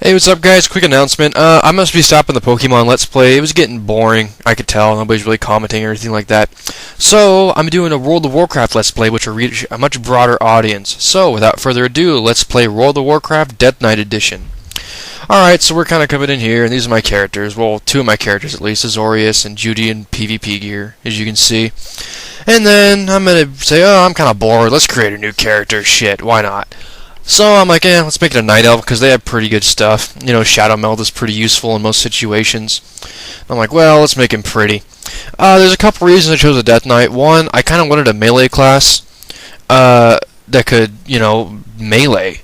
Hey, what's up, guys? Quick announcement. I must be stopping the Pokemon Let's Play. It was getting boring. I could tell. Nobody's really commenting or anything like that. So, I'm doing a World of Warcraft Let's Play, which will reach a much broader audience. So, without further ado, let's play World of Warcraft Death Knight Edition. Alright, so we're kind of coming in here, and these are my characters. Well, two of my characters at least, Azorius and Judy in PvP gear, as you can see. And then, I'm going to say, oh, I'm kind of bored. Let's create a new character. Shit, why not? So I'm like, let's make it a Night Elf, because they have pretty good stuff. You know, Shadow Meld is pretty useful in most situations. I'm like, well, let's make him pretty. There's a couple reasons I chose a Death Knight. One, I kind of wanted a melee class that could, you know, melee.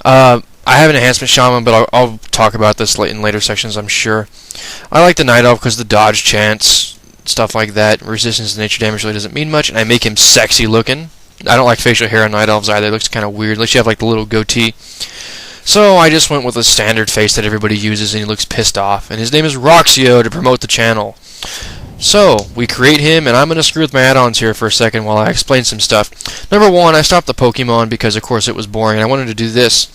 I have an Enhancement Shaman, but I'll talk about this in later sections, I'm sure. I like the Night Elf because the dodge chance, stuff like that. Resistance to nature damage really doesn't mean much, and I make him sexy looking. I don't like facial hair on Night Elves either. It looks kind of weird, unless you have like the little goatee. So I just went with a standard face that everybody uses, and he looks pissed off. And his name is Rhoxio to promote the channel. So, we create him, and I'm going to screw with my add-ons here for a second while I explain some stuff. Number one, I stopped the Pokemon because, of course, it was boring, and I wanted to do this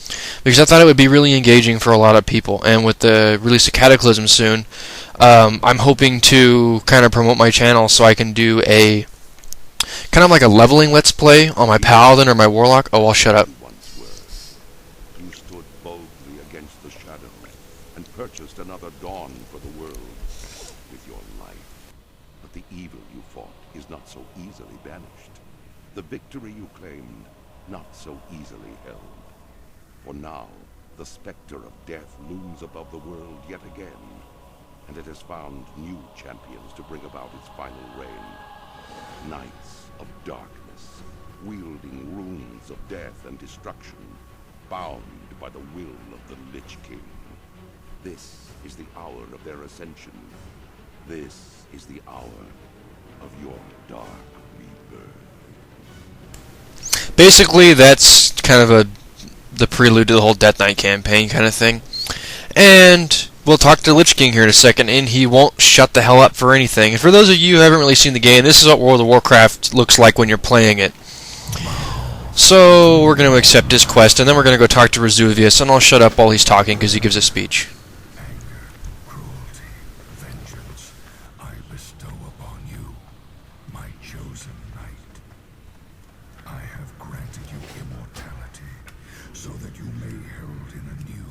because I thought it would be really engaging for a lot of people. And with the release of Cataclysm soon, I'm hoping to kind of promote my channel so I can do a kind of like a leveling Let's Play on my Paladin or my Warlock. Oh, I'll shut up. You stood boldly against the shadow and purchased another dawn for the world with your life. But the evil you fought is not so easily banished. The victory you claimed, not so easily held. For now, the specter of death looms above the world yet again, and it has found new champions to bring about its final reign. Knights of darkness, wielding runes of death and destruction, bound by the will of the Lich King. This is the hour of their ascension. This is the hour of your dark rebirth. Basically, that's kind of the prelude to the whole Death Knight campaign kind of thing. And we'll talk to Lich King here in a second, and he won't shut the hell up for anything. And for those of you who haven't really seen the game, this is what World of Warcraft looks like when you're playing it. So, we're going to accept his quest, and then we're going to go talk to Rhoxio, and I'll shut up while he's talking, because he gives a speech. Anger, cruelty, vengeance, I bestow upon you, my chosen knight. I have granted you immortality, so that you may herald in a new,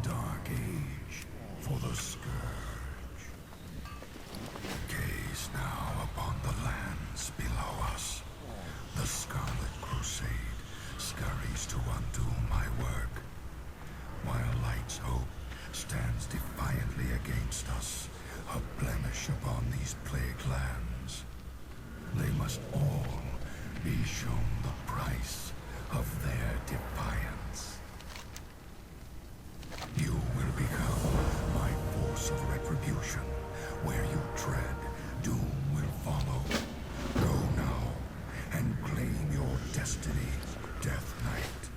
dark age for the Scourge. Gaze now upon the lands below us. The Scarlet Crusade scurries to undo my work, while Light's hope stands defiantly against us, a blemish upon these plague lands. They must all be shown the price of their defiance. You will become my force of retribution. Where you tread, doom will follow. Go now and claim your destiny, Death Knight.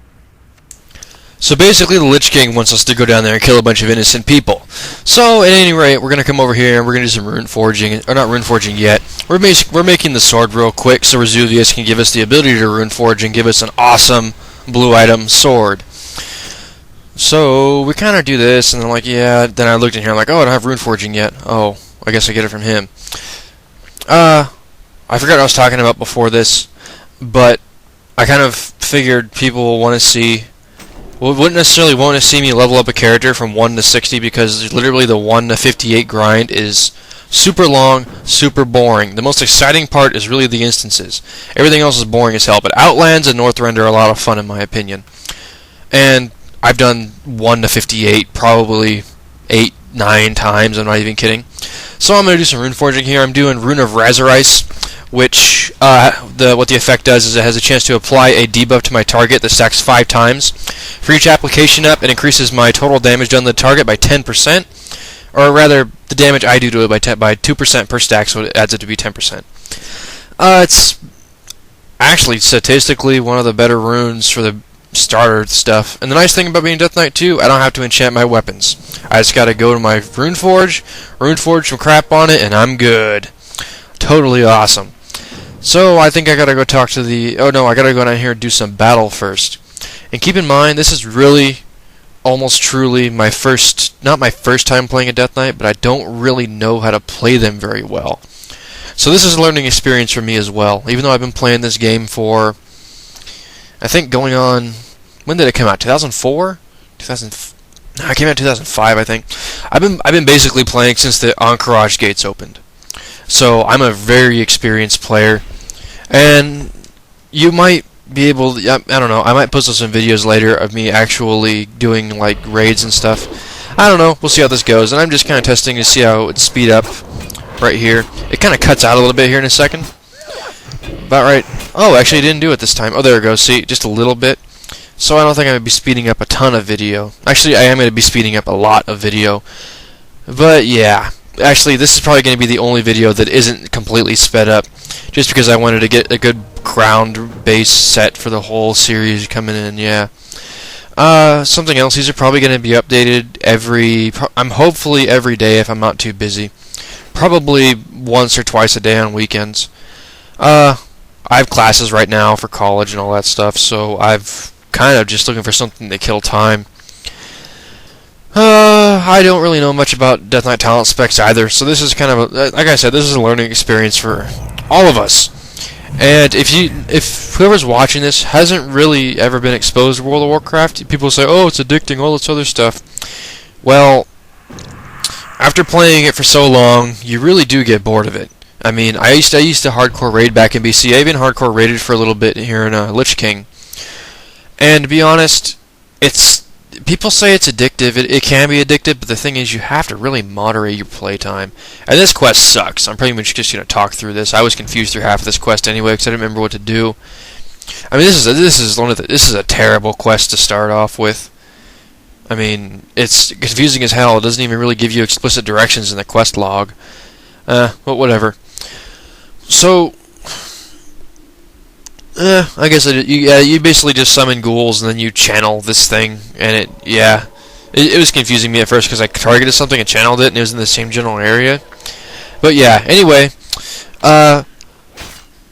So basically, the Lich King wants us to go down there and kill a bunch of innocent people. So, at any rate, we're going to come over here and we're going to do some rune forging. Or not rune forging yet. We're making the sword real quick so Rhoxio can give us the ability to rune forge and give us an awesome blue item sword. So, we kind of do this, and I'm like, yeah. Then I looked in here, I'm like, oh, I don't have rune forging yet. Oh, I guess I get it from him. I forgot what I was talking about before this, but I kind of figured people will want to see... wouldn't necessarily want to see me level up a character from 1 to 60 because literally the 1 to 58 grind is super long, super boring. The most exciting part is really the instances. Everything else is boring as hell, but Outlands and Northrend are a lot of fun in my opinion. And I've done 1 to 58 probably 8, 9 times, I'm not even kidding. So I'm going to do some rune forging here. I'm doing Rune of Razorice, which what the effect does is it has a chance to apply a debuff to my target that stacks 5 times. For each application up, it increases my total damage done to the target by 10%, or rather, the damage I do to it by 2% per stack, so it adds it to be 10%. It's actually statistically one of the better runes for the starter stuff. And the nice thing about being Death Knight too, I don't have to enchant my weapons. I just gotta go to my rune forge some crap on it, and I'm good. Totally awesome. So I think I gotta go talk to the... oh no, I gotta go down here and do some battle first. And keep in mind, this is really almost truly not my first time playing a Death Knight, but I don't really know how to play them very well. So this is a learning experience for me as well, even though I've been playing this game for, I think going on, when did it come out? 2004? No, it came out in 2005, I think. I've been basically playing since the Encourage gates opened. So I'm a very experienced player, and you might be able to, I don't know, I might post some videos later of me actually doing like raids and stuff. I don't know, we'll see how this goes, and I'm just kind of testing to see how it would speed up right here. It kind of cuts out a little bit here in a second. About right. Oh, actually it didn't do it this time. Oh, there it goes. See, just a little bit. So I don't think I'm going to be speeding up a ton of video. Actually, I am going to be speeding up a lot of video. But yeah, actually this is probably going to be the only video that isn't completely sped up, just because I wanted to get a good ground base set for the whole series coming in. Yeah. Something else, these are probably going to be updated hopefully every day if I'm not too busy. Probably once or twice a day on weekends. I have classes right now for college and all that stuff, so I've kind of just looking for something to kill time. I don't really know much about Death Knight talent specs either, so this is kind of like I said, this is a learning experience for all of us. And if whoever's watching this hasn't really ever been exposed to World of Warcraft, people say, "Oh, it's addicting," all this other stuff. Well, after playing it for so long, you really do get bored of it. I mean, I used to hardcore raid back in BC. I even hardcore raided for a little bit here in Lich King. And to be honest, people say it's addictive. It can be addictive, but the thing is, you have to really moderate your playtime. And this quest sucks. I'm pretty much just gonna talk through this. I was confused through half of this quest anyway because I didn't remember what to do. I mean, this is a terrible quest to start off with. I mean, it's confusing as hell. It doesn't even really give you explicit directions in the quest log. But whatever. So, I guess you basically just summon ghouls and then you channel this thing, and it was confusing me at first because I targeted something and channeled it, and it was in the same general area. But yeah, anyway,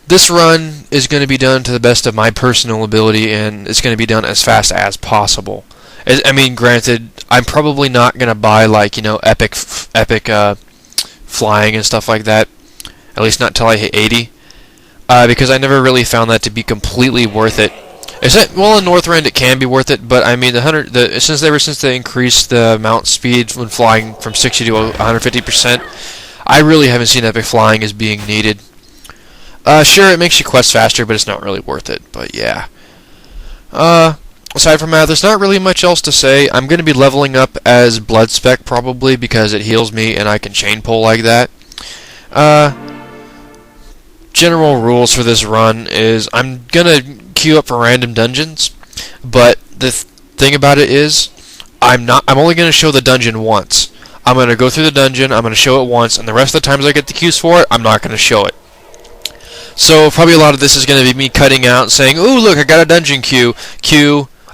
this run is going to be done to the best of my personal ability, and it's going to be done as fast as possible. I mean, granted, I'm probably not going to buy like epic flying and stuff like that. At least not till I hit 80. Because I never really found that to be completely worth it. Well, in Northrend it can be worth it, but I mean since they increased the mount speed when flying from 60 to 150%, I really haven't seen epic flying as being needed. Sure, it makes you quest faster, but it's not really worth it. But yeah. Aside from that, there's not really much else to say. I'm going to be leveling up as Blood Spec probably because it heals me and I can chain pull like that. General rules for this run is I'm gonna queue up for random dungeons, but the thing about it is I'm only gonna show the dungeon once. I'm gonna go through the dungeon, I'm gonna show it once, and the rest of the times I get the queues for it, I'm not gonna show it. So probably a lot of this is gonna be me cutting out and saying, "Ooh, look, I got a dungeon queue.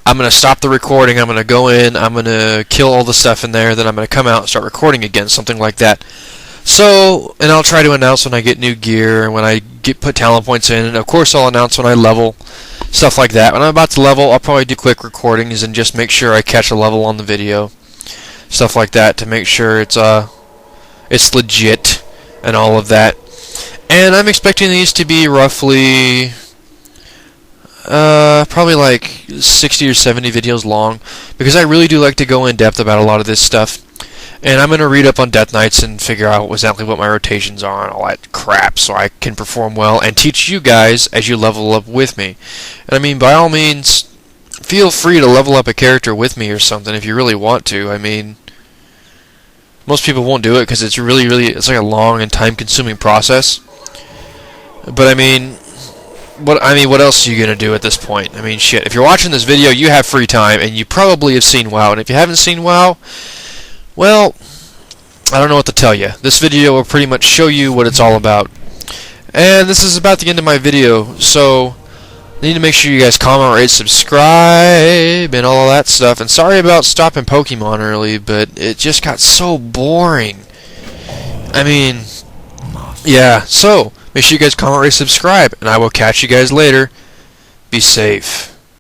I'm gonna stop the recording, I'm gonna go in, I'm gonna kill all the stuff in there, then I'm gonna come out and start recording again," something like that. So, and I'll try to announce when I get new gear and when I put talent points in, and of course I'll announce when I level, stuff like that. When I'm about to level, I'll probably do quick recordings and just make sure I catch a level on the video, stuff like that, to make sure it's legit and all of that. And I'm expecting these to be roughly probably like 60 or 70 videos long, because I really do like to go in depth about a lot of this stuff. And I'm going to read up on Death Knights and figure out exactly what my rotations are and all that crap so I can perform well and teach you guys as you level up with me. And I mean, by all means, feel free to level up a character with me or something if you really want to. I mean, most people won't do it because it's it's like a long and time-consuming process. But I mean, what else are you going to do at this point? I mean, shit, if you're watching this video, you have free time and you probably have seen WoW. And if you haven't seen WoW, well, I don't know what to tell you. This video will pretty much show you what it's all about. And this is about the end of my video, so I need to make sure you guys comment, rate, subscribe, and all of that stuff. And sorry about stopping Pokemon early, but it just got so boring. I mean, yeah, so make sure you guys comment, rate, subscribe, and I will catch you guys later. Be safe.